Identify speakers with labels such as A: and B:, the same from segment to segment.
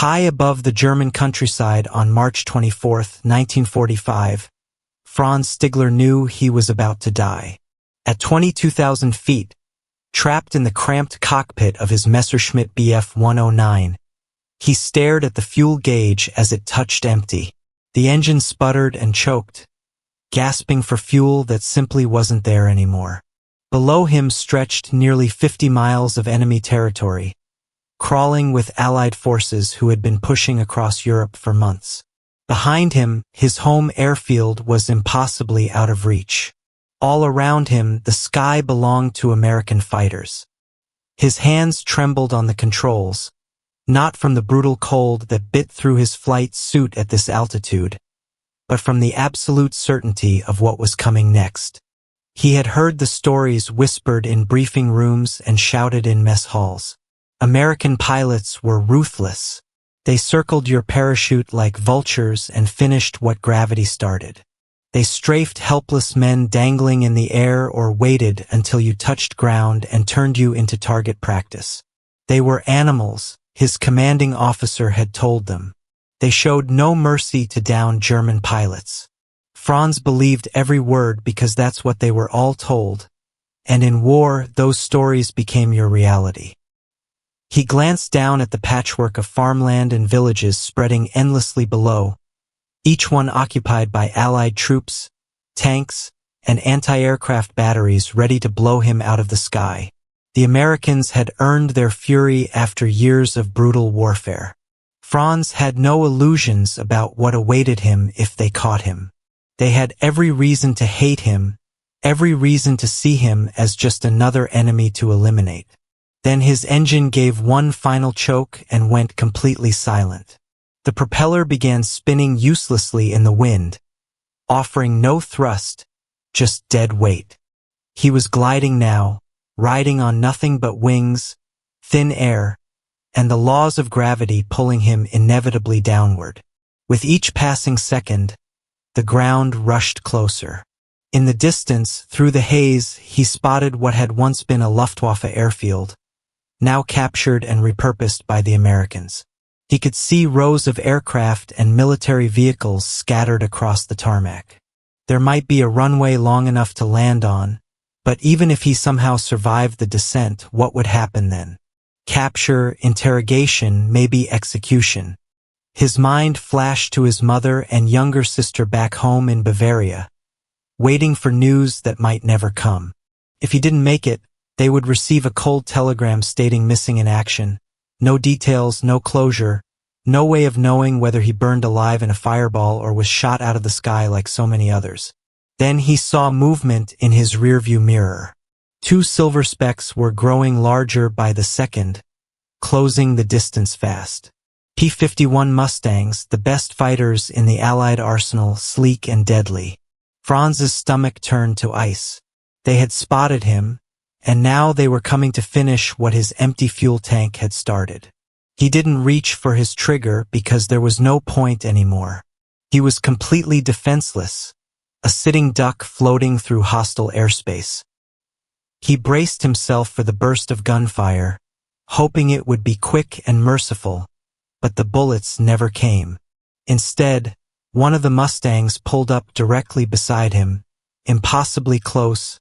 A: High above the German countryside on March 24, 1945, Franz Stigler knew he was about to die. At 22,000 feet, trapped in the cramped cockpit of his Messerschmitt Bf 109, he stared at the fuel gauge as it touched empty. The engine sputtered and choked, gasping for fuel that simply wasn't there anymore. Below him stretched nearly 50 miles of enemy territory, crawling with Allied forces who had been pushing across Europe for months. Behind him, his home airfield was impossibly out of reach. All around him, the sky belonged to American fighters. His hands trembled on the controls, not from the brutal cold that bit through his flight suit at this altitude, but from the absolute certainty of what was coming next. He had heard the stories whispered in briefing rooms and shouted in mess halls. American pilots were ruthless. They circled your parachute like vultures and finished what gravity started. They strafed helpless men dangling in the air or waited until you touched ground and turned you into target practice. They were animals, his commanding officer had told them. They showed no mercy to down German pilots. Franz believed every word because that's what they were all told, and in war, those stories became your reality. He glanced down at the patchwork of farmland and villages spreading endlessly below, each one occupied by Allied troops, tanks, and anti-aircraft batteries ready to blow him out of the sky. The Americans had earned their fury after years of brutal warfare. Franz had no illusions about what awaited him if they caught him. They had every reason to hate him, every reason to see him as just another enemy to eliminate. Then his engine gave one final choke and went completely silent. The propeller began spinning uselessly in the wind, offering no thrust, just dead weight. He was gliding now, riding on nothing but wings, thin air, and the laws of gravity pulling him inevitably downward. With each passing second, the ground rushed closer. In the distance, through the haze, he spotted what had once been a Luftwaffe airfield, now captured and repurposed by the Americans. He could see rows of aircraft and military vehicles scattered across the tarmac. There might be a runway long enough to land on, but even if he somehow survived the descent, what would happen then? Capture, interrogation, maybe execution. His mind flashed to his mother and younger sister back home in Bavaria, waiting for news that might never come. If he didn't make it, they would receive a cold telegram stating missing in action. No details, no closure, no way of knowing whether he burned alive in a fireball or was shot out of the sky like so many others. Then he saw movement in his rearview mirror. Two silver specks were growing larger by the second, closing the distance fast. P-51 Mustangs, the best fighters in the Allied arsenal, sleek and deadly. Franz's stomach turned to ice. They had spotted him, and now they were coming to finish what his empty fuel tank had started. He didn't reach for his trigger because there was no point anymore. He was completely defenseless, a sitting duck floating through hostile airspace. He braced himself for the burst of gunfire, hoping it would be quick and merciful, but the bullets never came. Instead, one of the Mustangs pulled up directly beside him, impossibly close,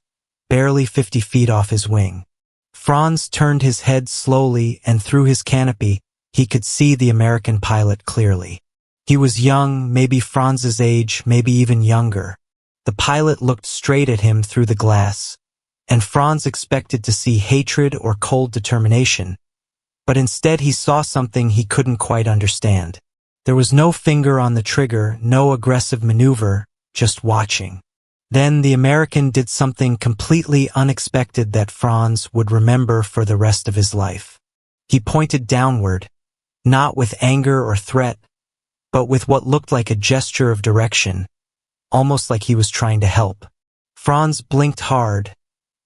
A: barely 50 feet off his wing. Franz turned his head slowly, and through his canopy, he could see the American pilot clearly. He was young, maybe Franz's age, maybe even younger. The pilot looked straight at him through the glass, and Franz expected to see hatred or cold determination, but instead he saw something he couldn't quite understand. There was no finger on the trigger, no aggressive maneuver, just watching. Then the American did something completely unexpected that Franz would remember for the rest of his life. He pointed downward, not with anger or threat, but with what looked like a gesture of direction, almost like he was trying to help. Franz blinked hard,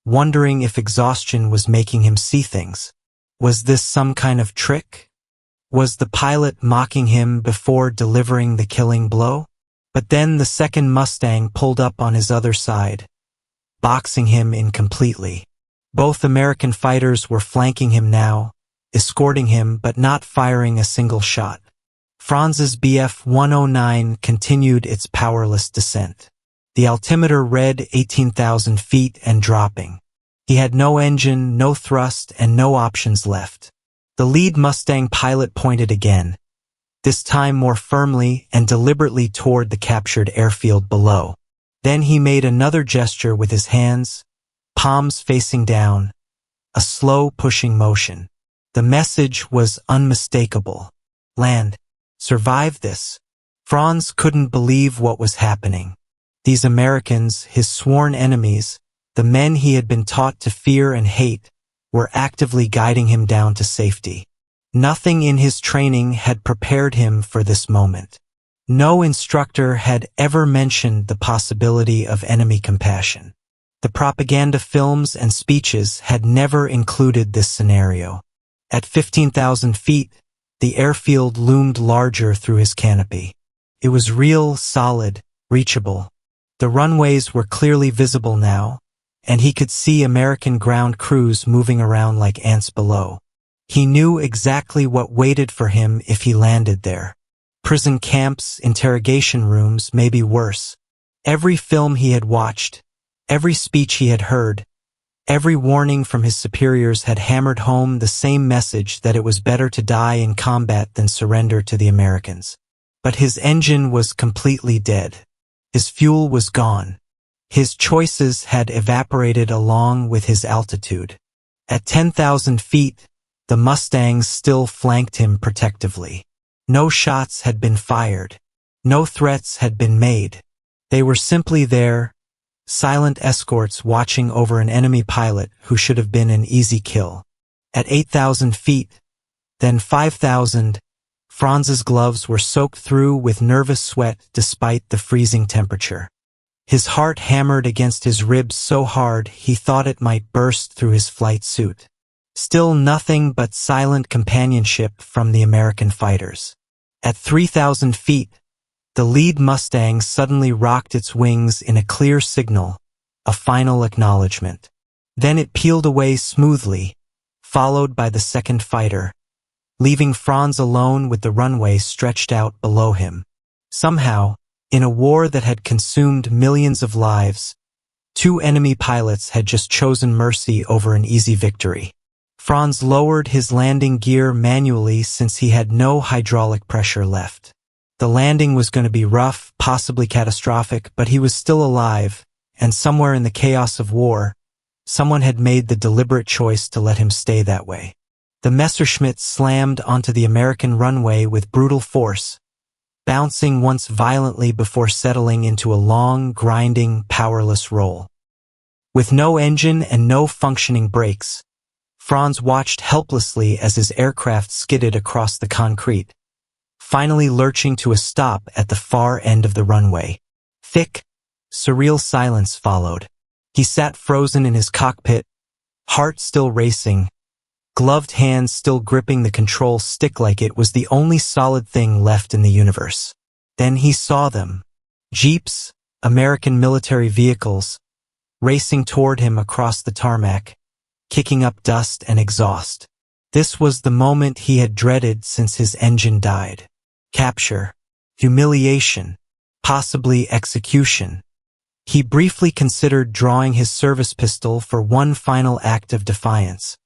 A: wondering if exhaustion was making him see things. Was this some kind of trick? Was the pilot mocking him before delivering the killing blow? But then the second Mustang pulled up on his other side, boxing him in completely. Both American fighters were flanking him now, escorting him but not firing a single shot. Franz's Bf-109 continued its powerless descent. The altimeter read 18,000 feet and dropping. He had no engine, no thrust, and no options left. The lead Mustang pilot pointed again, this time more firmly and deliberately toward the captured airfield below. Then he made another gesture with his hands, palms facing down, a slow pushing motion. The message was unmistakable. Land. Survive this. Franz couldn't believe what was happening. These Americans, his sworn enemies, the men he had been taught to fear and hate, were actively guiding him down to safety. Nothing in his training had prepared him for this moment. No instructor had ever mentioned the possibility of enemy compassion. The propaganda films and speeches had never included this scenario. At 15,000 feet, the airfield loomed larger through his canopy. It was real, solid, reachable. The runways were clearly visible now, and he could see American ground crews moving around like ants below. He knew exactly what waited for him if he landed there. Prison camps, interrogation rooms, maybe worse. Every film he had watched, every speech he had heard, every warning from his superiors had hammered home the same message that it was better to die in combat than surrender to the Americans. But his engine was completely dead. His fuel was gone. His choices had evaporated along with his altitude. At 10,000 feet, the Mustangs still flanked him protectively. No shots had been fired. No threats had been made. They were simply there, silent escorts watching over an enemy pilot who should have been an easy kill. At 8,000 feet, then 5,000, Franz's gloves were soaked through with nervous sweat despite the freezing temperature. His heart hammered against his ribs so hard he thought it might burst through his flight suit. Still nothing but silent companionship from the American fighters. At 3,000 feet, the lead Mustang suddenly rocked its wings in a clear signal, a final acknowledgement. Then it peeled away smoothly, followed by the second fighter, leaving Franz alone with the runway stretched out below him. Somehow, in a war that had consumed millions of lives, two enemy pilots had just chosen mercy over an easy victory. Franz lowered his landing gear manually since he had no hydraulic pressure left. The landing was going to be rough, possibly catastrophic, but he was still alive, and somewhere in the chaos of war, someone had made the deliberate choice to let him stay that way. The Messerschmitt slammed onto the American runway with brutal force, bouncing once violently before settling into a long, grinding, powerless roll. With no engine and no functioning brakes, Franz watched helplessly as his aircraft skidded across the concrete, finally lurching to a stop at the far end of the runway. Thick, surreal silence followed. He sat frozen in his cockpit, heart still racing, gloved hands still gripping the control stick like it was the only solid thing left in the universe. Then he saw them. Jeeps, American military vehicles, racing toward him across the tarmac, kicking up dust and exhaust. This was the moment he had dreaded since his engine died. Capture, humiliation, possibly execution. He briefly considered drawing his service pistol for one final act of defiance,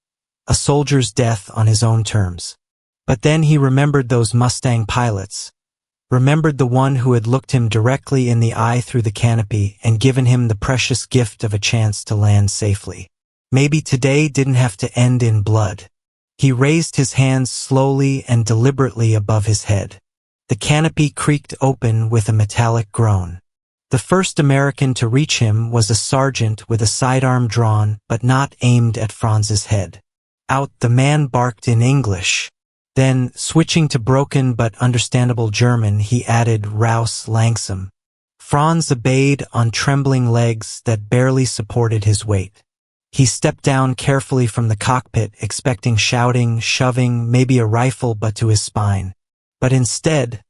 A: a soldier's death on his own terms. But then he remembered those Mustang pilots, remembered the one who had looked him directly in the eye through the canopy and given him the precious gift of a chance to land safely. Maybe today didn't have to end in blood. He raised his hands slowly and deliberately above his head. The canopy creaked open with a metallic groan. The first American to reach him was a sergeant with a sidearm drawn but not aimed at Franz's head. Out the man barked in English. Then, switching to broken but understandable German, he added Raus langsam. Franz obeyed on trembling legs that barely supported his weight. He stepped down carefully from the cockpit, expecting shouting, shoving, maybe a rifle butt to his spine. But instead,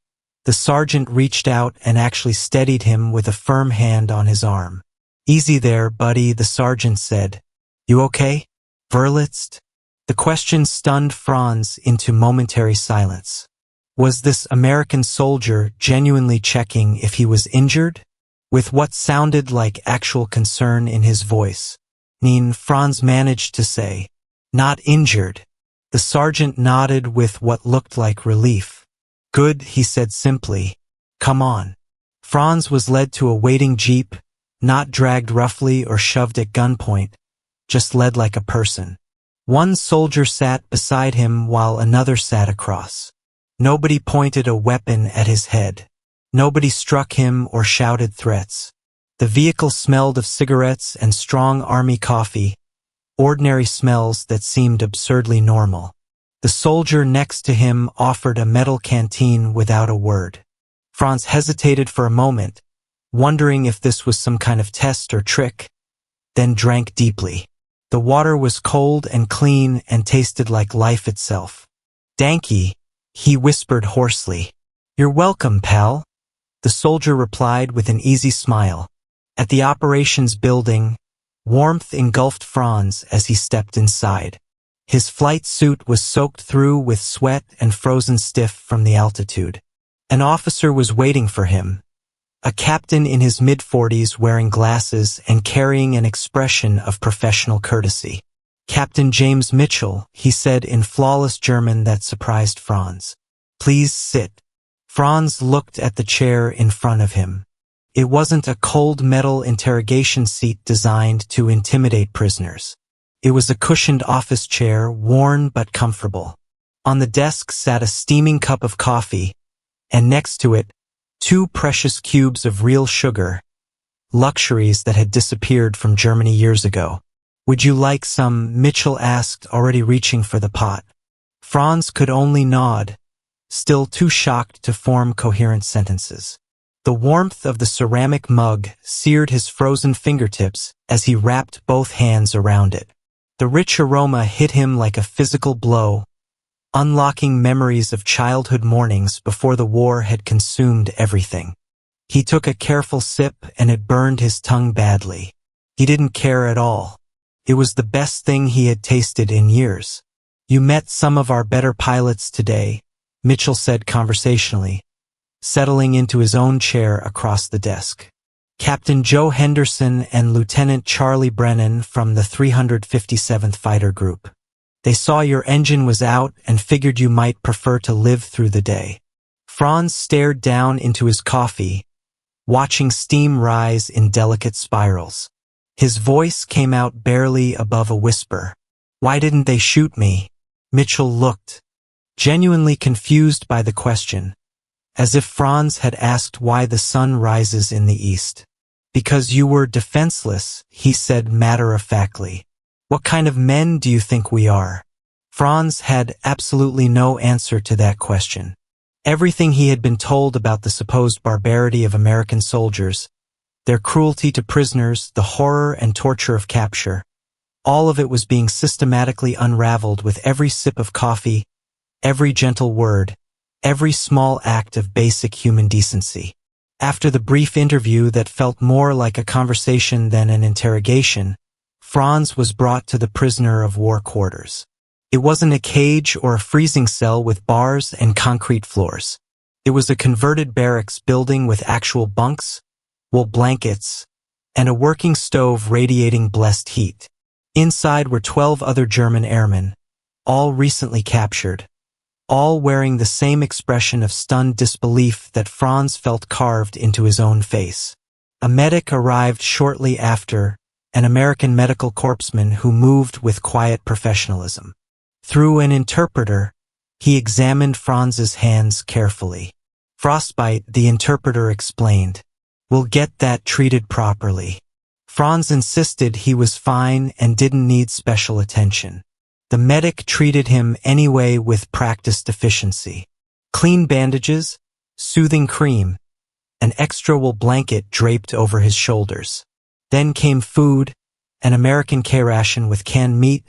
A: the sergeant reached out and actually steadied him with a firm hand on his arm. "Easy there, buddy," the sergeant said. "You okay? Verletzt?" The question stunned Franz into momentary silence. Was this American soldier genuinely checking if he was injured? With what sounded like actual concern in his voice, Franz managed to say, "Not injured." The sergeant nodded with what looked like relief. "Good," he said simply. "Come on." Franz was led to a waiting jeep, not dragged roughly or shoved at gunpoint, just led like a person. One soldier sat beside him while another sat across. Nobody pointed a weapon at his head. Nobody struck him or shouted threats. The vehicle smelled of cigarettes and strong army coffee, ordinary smells that seemed absurdly normal. The soldier next to him offered a metal canteen without a word. Franz hesitated for a moment, wondering if this was some kind of test or trick, then drank deeply. The water was cold and clean and tasted like life itself. "Danke," he whispered hoarsely. "You're welcome, pal," the soldier replied with an easy smile. At the operations building, warmth engulfed Franz as he stepped inside. His flight suit was soaked through with sweat and frozen stiff from the altitude. An officer was waiting for him, a captain in his mid-40s wearing glasses and carrying an expression of professional courtesy. "Captain James Mitchell," he said in flawless German that surprised Franz. "Please sit." Franz looked at the chair in front of him. It wasn't a cold metal interrogation seat designed to intimidate prisoners. It was a cushioned office chair, worn but comfortable. On the desk sat a steaming cup of coffee, and next to it, 2 precious cubes of real sugar, luxuries that had disappeared from Germany years ago. "Would you like some?" Mitchell asked, already reaching for the pot. Franz could only nod, still too shocked to form coherent sentences. The warmth of the ceramic mug seared his frozen fingertips as he wrapped both hands around it. The rich aroma hit him like a physical blow, unlocking memories of childhood mornings before the war had consumed everything. He took a careful sip and it burned his tongue badly. He didn't care at all. It was the best thing he had tasted in years. "You met some of our better pilots today," Mitchell said conversationally, settling into his own chair across the desk. "Captain Joe Henderson and Lieutenant Charlie Brennan from the 357th Fighter Group. They saw your engine was out and figured you might prefer to live through the day." Franz stared down into his coffee, watching steam rise in delicate spirals. His voice came out barely above a whisper. "Why didn't they shoot me?" Mitchell looked, genuinely confused by the question, as if Franz had asked why the sun rises in the east. "Because you were defenseless," he said matter-of-factly. "What kind of men do you think we are?" Franz had absolutely no answer to that question. Everything he had been told about the supposed barbarity of American soldiers, their cruelty to prisoners, the horror and torture of capture, all of it was being systematically unraveled with every sip of coffee, every gentle word, every small act of basic human decency. After the brief interview that felt more like a conversation than an interrogation, Franz was brought to the prisoner of war quarters. It wasn't a cage or a freezing cell with bars and concrete floors. It was a converted barracks building with actual bunks, wool blankets, and a working stove radiating blessed heat. Inside were 12 other German airmen, all recently captured, all wearing the same expression of stunned disbelief that Franz felt carved into his own face. A medic arrived shortly after, an American medical corpsman who moved with quiet professionalism. Through an interpreter, he examined Franz's hands carefully. "Frostbite," the interpreter explained. "We'll get that treated properly." Franz insisted he was fine and didn't need special attention. The medic treated him anyway with practiced efficiency. Clean bandages, soothing cream, an extra wool blanket draped over his shoulders. Then came food, an American K-ration with canned meat,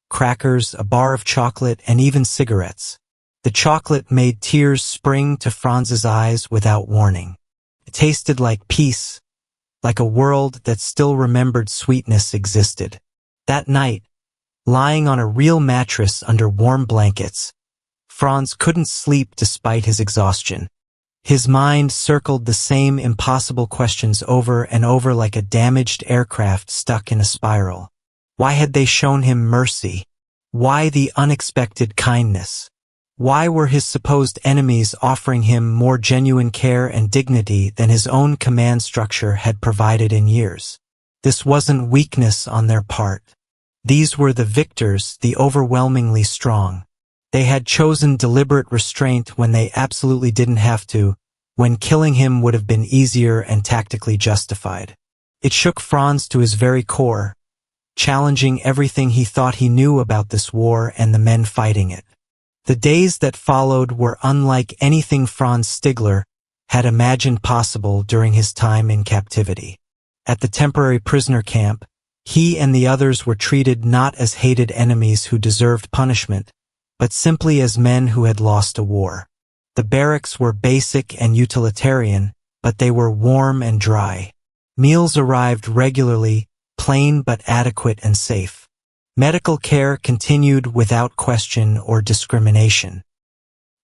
A: crackers, a bar of chocolate, and even cigarettes. The chocolate made tears spring to Franz's eyes without warning. It tasted like peace, like a world that still remembered sweetness existed. That night, lying on a real mattress under warm blankets, Franz couldn't sleep despite his exhaustion. His mind circled the same impossible questions over and over like a damaged aircraft stuck in a spiral. Why had they shown him mercy? Why the unexpected kindness? Why were his supposed enemies offering him more genuine care and dignity than his own command structure had provided in years? This wasn't weakness on their part. These were the victors, the overwhelmingly strong. They had chosen deliberate restraint when they absolutely didn't have to, when killing him would have been easier and tactically justified. It shook Franz to his very core, challenging everything he thought he knew about this war and the men fighting it. The days that followed were unlike anything Franz Stigler had imagined possible during his time in captivity. At the temporary prisoner camp, he and the others were treated not as hated enemies who deserved punishment, but simply as men who had lost a war. The barracks were basic and utilitarian, but they were warm and dry. Meals arrived regularly, plain but adequate and safe. Medical care continued without question or discrimination.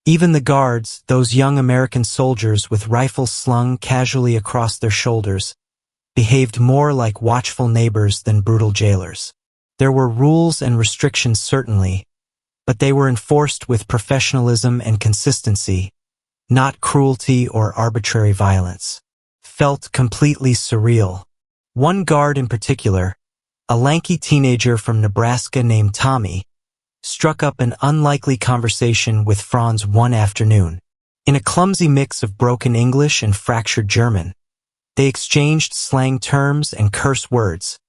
A: Even the guards, those young American soldiers with rifles slung casually across their shoulders, behaved more like watchful neighbors than brutal jailers. There were rules and restrictions certainly, but they were enforced with professionalism and consistency, not cruelty or arbitrary violence. Felt completely surreal. One guard in particular, a lanky teenager from Nebraska named Tommy, struck up an unlikely conversation with Franz one afternoon. In a clumsy mix of broken English and fractured German, they exchanged slang terms and curse words,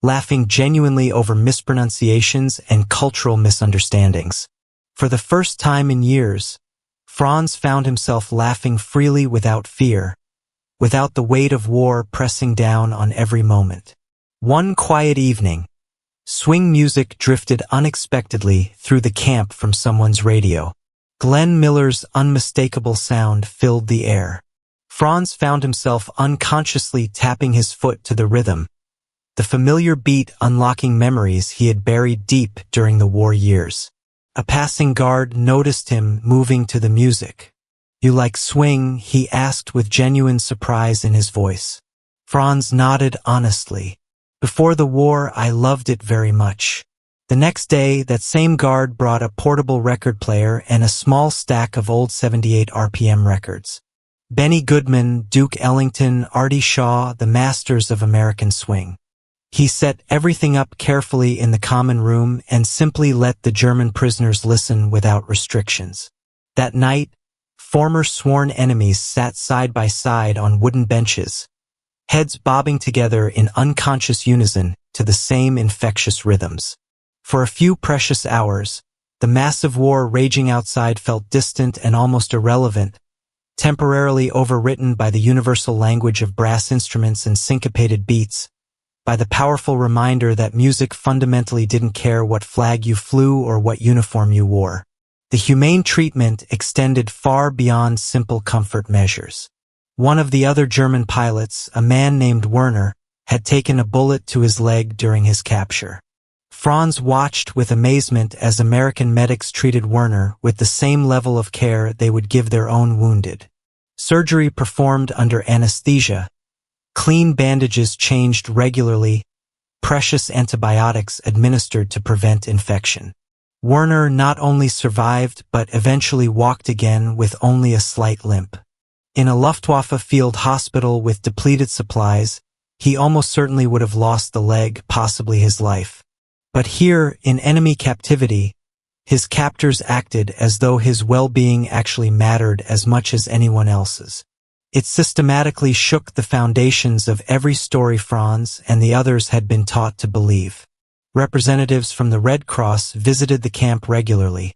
A: laughing genuinely over mispronunciations and cultural misunderstandings. For the first time in years, Franz found himself laughing freely without fear, without the weight of war pressing down on every moment. One quiet evening, swing music drifted unexpectedly through the camp from someone's radio. Glenn Miller's unmistakable sound filled the air. Franz found himself unconsciously tapping his foot to the rhythm, the familiar beat unlocking memories he had buried deep during the war years. A passing guard noticed him moving to the music. "You like swing?" he asked with genuine surprise in his voice. Franz nodded honestly. "Before the war, I loved it very much." The next day, that same guard brought a portable record player and a small stack of old 78 RPM records. Benny Goodman, Duke Ellington, Artie Shaw, the masters of American swing. He set everything up carefully in the common room and simply let the German prisoners listen without restrictions. That night, former sworn enemies sat side by side on wooden benches, heads bobbing together in unconscious unison to the same infectious rhythms. For a few precious hours, the massive war raging outside felt distant and almost irrelevant, temporarily overwritten by the universal language of brass instruments and syncopated beats, by the powerful reminder that music fundamentally didn't care what flag you flew or what uniform you wore. The humane treatment extended far beyond simple comfort measures. One of the other German pilots, a man named Werner, had taken a bullet to his leg during his capture. Franz watched with amazement as American medics treated Werner with the same level of care they would give their own wounded. Surgery performed under anesthesia, clean bandages changed regularly, precious antibiotics administered to prevent infection. Werner not only survived but eventually walked again with only a slight limp. In a Luftwaffe field hospital with depleted supplies, he almost certainly would have lost the leg, possibly his life. But here, in enemy captivity, his captors acted as though his well-being actually mattered as much as anyone else's. It systematically shook the foundations of every story Franz and the others had been taught to believe. Representatives from the Red Cross visited the camp regularly,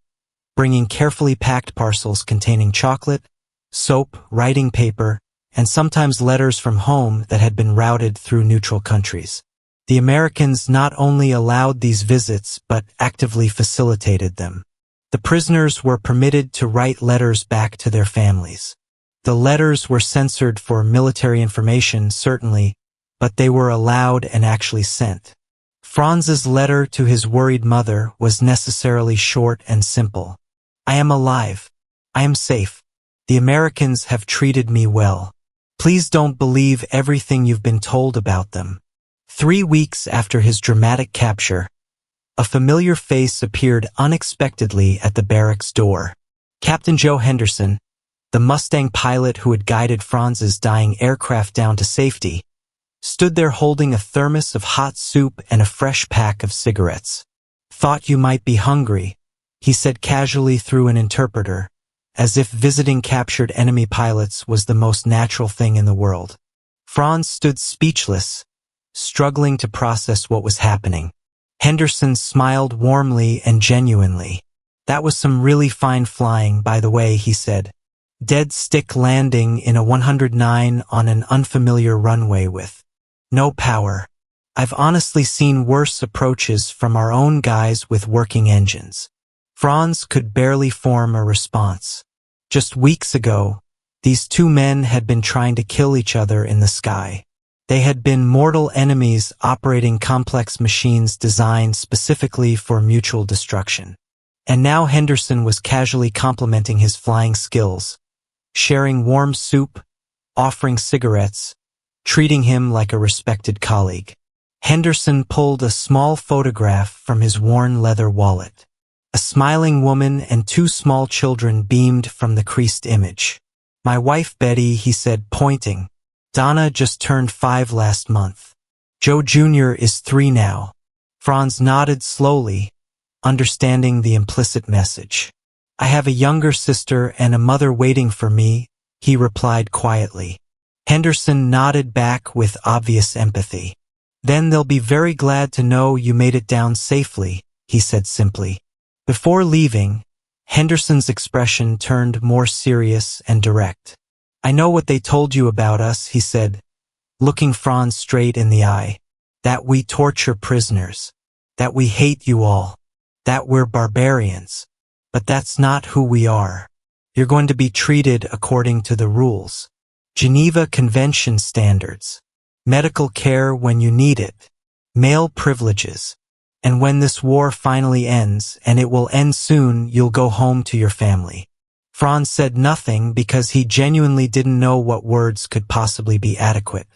A: bringing carefully packed parcels containing chocolate, soap, writing paper, and sometimes letters from home that had been routed through neutral countries. The Americans not only allowed these visits but actively facilitated them. The prisoners were permitted to write letters back to their families. The letters were censored for military information, certainly, but they were allowed and actually sent. Franz's letter to his worried mother was necessarily short and simple. I am alive. I am safe. The Americans have treated me well. Please don't believe everything you've been told about them. 3 weeks after his dramatic capture, a familiar face appeared unexpectedly at the barracks door. Captain Joe Henderson, the Mustang pilot who had guided Franz's dying aircraft down to safety, stood there holding a thermos of hot soup and a fresh pack of cigarettes. "Thought you might be hungry," he said casually through an interpreter, as if visiting captured enemy pilots was the most natural thing in the world. Franz stood speechless, struggling to process what was happening. Henderson smiled warmly and genuinely. "That was some really fine flying, by the way," he said. "Dead stick landing in a 109 on an unfamiliar runway with no power. I've honestly seen worse approaches from our own guys with working engines." Franz could barely form a response. Just weeks ago, these two men had been trying to kill each other in the sky. They had been mortal enemies operating complex machines designed specifically for mutual destruction. And now Henderson was casually complimenting his flying skills, sharing warm soup, offering cigarettes, treating him like a respected colleague. Henderson pulled a small photograph from his worn leather wallet. A smiling woman and 2 small children beamed from the creased image. "My wife Betty," he said, pointing. "Donna just turned 5 last month. Joe Jr. is 3 now." Franz nodded slowly, understanding the implicit message. "I have a younger sister and a mother waiting for me," he replied quietly. Henderson nodded back with obvious empathy. "Then they'll be very glad to know you made it down safely," he said simply. Before leaving, Henderson's expression turned more serious and direct. "I know what they told you about us," he said, looking Franz straight in the eye. "That we torture prisoners. That we hate you all. That we're barbarians. But that's not who we are. You're going to be treated according to the rules. Geneva Convention standards. Medical care when you need it. Male privileges. And when this war finally ends, and it will end soon, you'll go home to your family." Franz said nothing because he genuinely didn't know what words could possibly be adequate.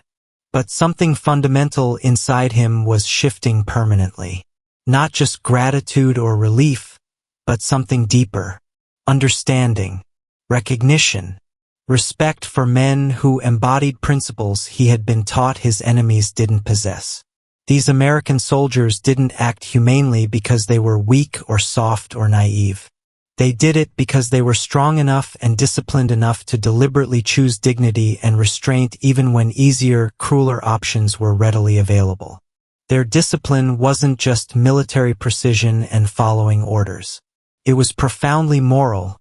A: But something fundamental inside him was shifting permanently. Not just gratitude or relief, but something deeper. Understanding, recognition, respect for men who embodied principles he had been taught his enemies didn't possess. These American soldiers didn't act humanely because they were weak or soft or naive. They did it because they were strong enough and disciplined enough to deliberately choose dignity and restraint even when easier, crueler options were readily available. Their discipline wasn't just military precision and following orders. It was profoundly moral,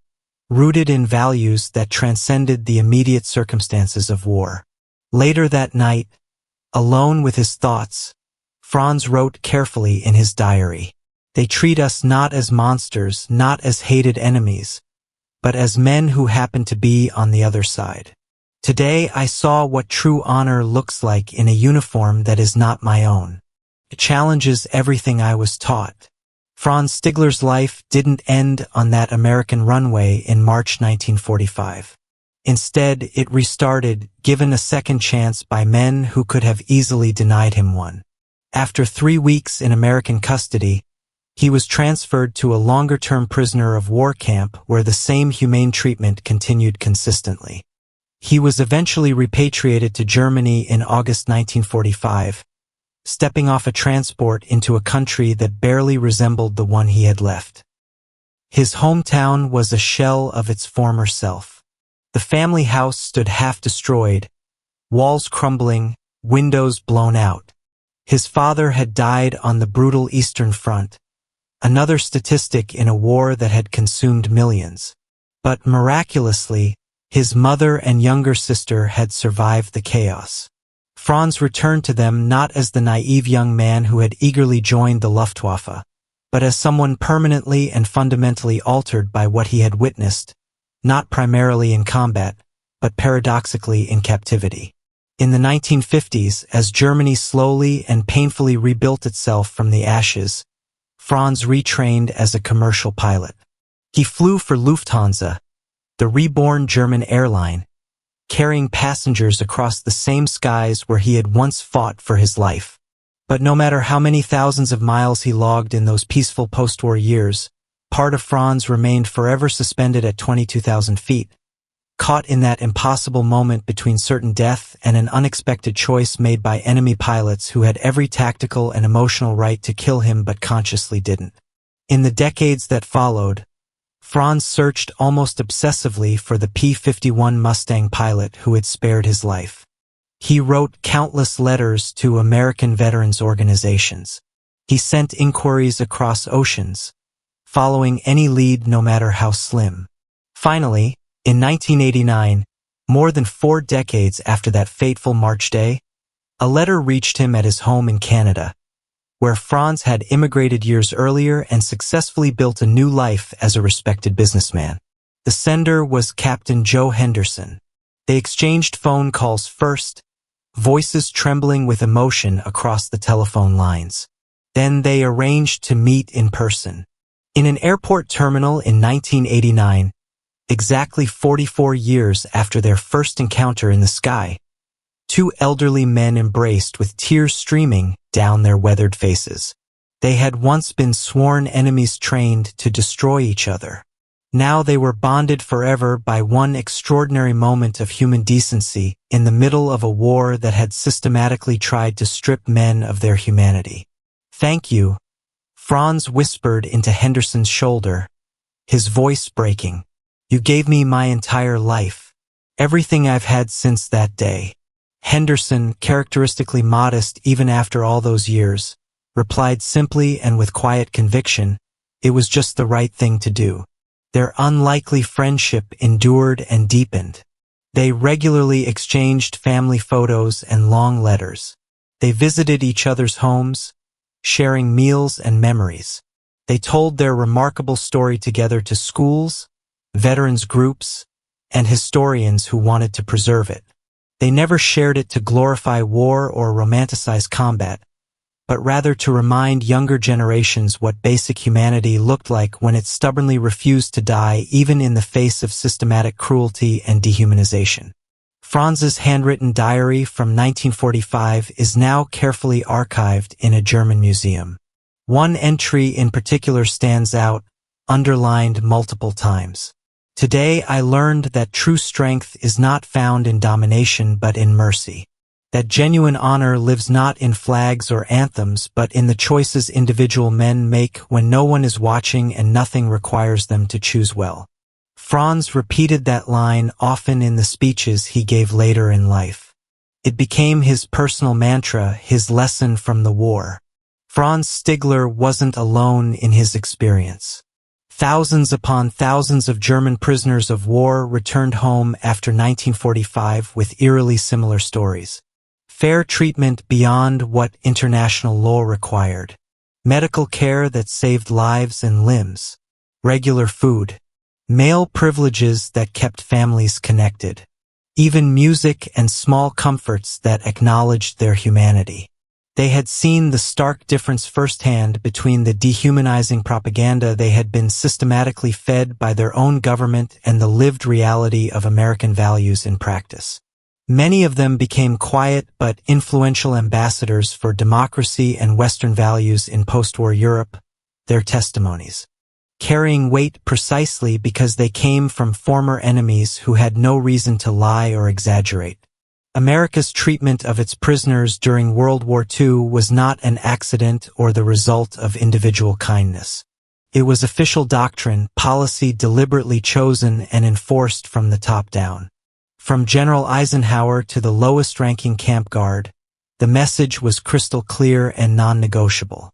A: rooted in values that transcended the immediate circumstances of war. Later that night, alone with his thoughts, Franz wrote carefully in his diary, "They treat us not as monsters, not as hated enemies, but as men who happen to be on the other side. Today I saw what true honor looks like in a uniform that is not my own. It challenges everything I was taught." Franz Stigler's life didn't end on that American runway in March 1945. Instead, it restarted, given a second chance by men who could have easily denied him one. After 3 weeks in American custody, he was transferred to a longer-term prisoner of war camp where the same humane treatment continued consistently. He was eventually repatriated to Germany in August 1945, stepping off a transport into a country that barely resembled the one he had left. His hometown was a shell of its former self. The family house stood half destroyed, walls crumbling, windows blown out. His father had died on the brutal Eastern Front, another statistic in a war that had consumed millions. But miraculously, his mother and younger sister had survived the chaos. Franz returned to them not as the naive young man who had eagerly joined the Luftwaffe, but as someone permanently and fundamentally altered by what he had witnessed, not primarily in combat, but paradoxically in captivity. In the 1950s, as Germany slowly and painfully rebuilt itself from the ashes, Franz retrained as a commercial pilot. He flew for Lufthansa, the reborn German airline, carrying passengers across the same skies where he had once fought for his life. But no matter how many thousands of miles he logged in those peaceful post-war years, part of Franz remained forever suspended at 22,000 feet, caught in that impossible moment between certain death and an unexpected choice made by enemy pilots who had every tactical and emotional right to kill him but consciously didn't. In the decades that followed, Franz searched almost obsessively for the P-51 Mustang pilot who had spared his life. He wrote countless letters to American veterans organizations. He sent inquiries across oceans, following any lead no matter how slim. Finally, in 1989, more than 4 decades after that fateful March day, a letter reached him at his home in Canada, where Franz had immigrated years earlier and successfully built a new life as a respected businessman. The sender was Captain Joe Henderson. They exchanged phone calls first, voices trembling with emotion across the telephone lines. Then they arranged to meet in person. In an airport terminal in 1989, exactly 44 years after their first encounter in the sky, 2 elderly men embraced with tears streaming down their weathered faces. They had once been sworn enemies trained to destroy each other. Now they were bonded forever by one extraordinary moment of human decency in the middle of a war that had systematically tried to strip men of their humanity. "Thank you," Franz whispered into Henderson's shoulder, his voice breaking. "You gave me my entire life, everything I've had since that day." Henderson, characteristically modest even after all those years, replied simply and with quiet conviction, "It was just the right thing to do." Their unlikely friendship endured and deepened. They regularly exchanged family photos and long letters. They visited each other's homes, sharing meals and memories. They told their remarkable story together to schools, veterans groups, and historians who wanted to preserve it. They never shared it to glorify war or romanticize combat, but rather to remind younger generations what basic humanity looked like when it stubbornly refused to die even in the face of systematic cruelty and dehumanization. Franz's handwritten diary from 1945 is now carefully archived in a German museum. One entry in particular stands out, underlined multiple times. "Today I learned that true strength is not found in domination but in mercy. That genuine honor lives not in flags or anthems but in the choices individual men make when no one is watching and nothing requires them to choose well." Franz repeated that line often in the speeches he gave later in life. It became his personal mantra, his lesson from the war. Franz Stigler wasn't alone in his experience. Thousands upon thousands of German prisoners of war returned home after 1945 with eerily similar stories. Fair treatment beyond what international law required. Medical care that saved lives and limbs. Regular food. Male privileges that kept families connected. Even music and small comforts that acknowledged their humanity. They had seen the stark difference firsthand between the dehumanizing propaganda they had been systematically fed by their own government and the lived reality of American values in practice. Many of them became quiet but influential ambassadors for democracy and Western values in post-war Europe, their testimonies, carrying weight precisely because they came from former enemies who had no reason to lie or exaggerate. America's treatment of its prisoners during World War II was not an accident or the result of individual kindness. It was official doctrine, policy deliberately chosen and enforced from the top down. From General Eisenhower to the lowest-ranking camp guard, the message was crystal clear and non-negotiable.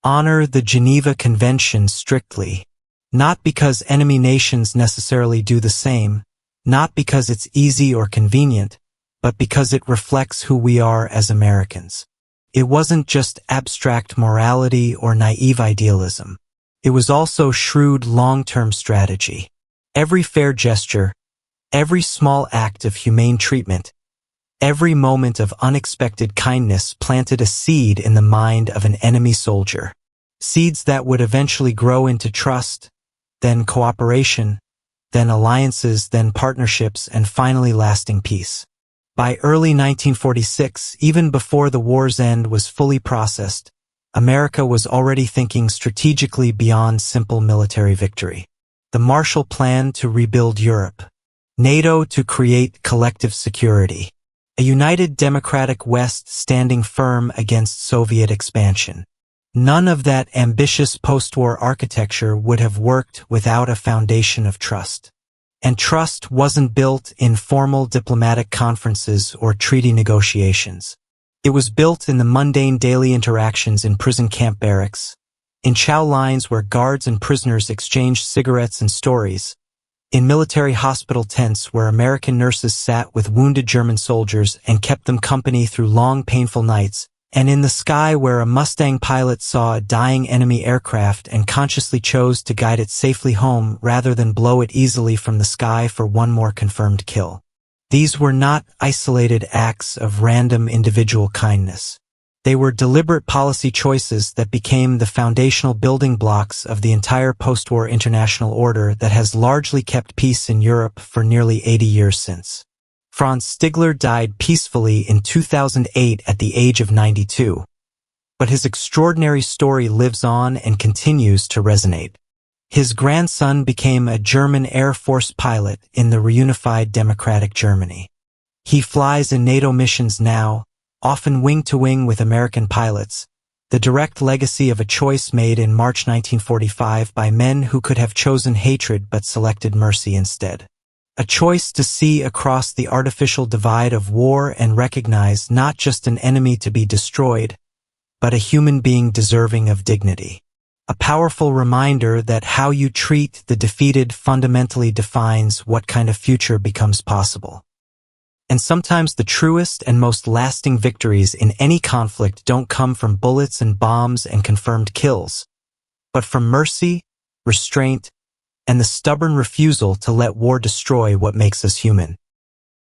A: Honor the Geneva Convention strictly, not because enemy nations necessarily do the same, not because it's easy or convenient, but because it reflects who we are as Americans. It wasn't just abstract morality or naive idealism. It was also shrewd long-term strategy. Every fair gesture, every small act of humane treatment, every moment of unexpected kindness planted a seed in the mind of an enemy soldier. Seeds that would eventually grow into trust, then cooperation, then alliances, then partnerships, and finally lasting peace. By early 1946, even before the war's end was fully processed, America was already thinking strategically beyond simple military victory. The Marshall Plan to rebuild Europe. NATO to create collective security. A united democratic West standing firm against Soviet expansion. None of that ambitious post-war architecture would have worked without a foundation of trust. And trust wasn't built in formal diplomatic conferences or treaty negotiations. It was built in the mundane daily interactions in prison camp barracks, in chow lines where guards and prisoners exchanged cigarettes and stories, in military hospital tents where American nurses sat with wounded German soldiers and kept them company through long, painful nights, and in the sky where a Mustang pilot saw a dying enemy aircraft and consciously chose to guide it safely home rather than blow it easily from the sky for one more confirmed kill. These were not isolated acts of random individual kindness. They were deliberate policy choices that became the foundational building blocks of the entire post-war international order that has largely kept peace in Europe for nearly 80 years since. Franz Stigler died peacefully in 2008 at the age of 92. But his extraordinary story lives on and continues to resonate. His grandson became a German Air Force pilot in the reunified democratic Germany. He flies in NATO missions now, often wing-to-wing with American pilots, the direct legacy of a choice made in March 1945 by men who could have chosen hatred but selected mercy instead. A choice to see across the artificial divide of war and recognize not just an enemy to be destroyed, but a human being deserving of dignity. A powerful reminder that how you treat the defeated fundamentally defines what kind of future becomes possible. And sometimes the truest and most lasting victories in any conflict don't come from bullets and bombs and confirmed kills, but from mercy, restraint, and the stubborn refusal to let war destroy what makes us human.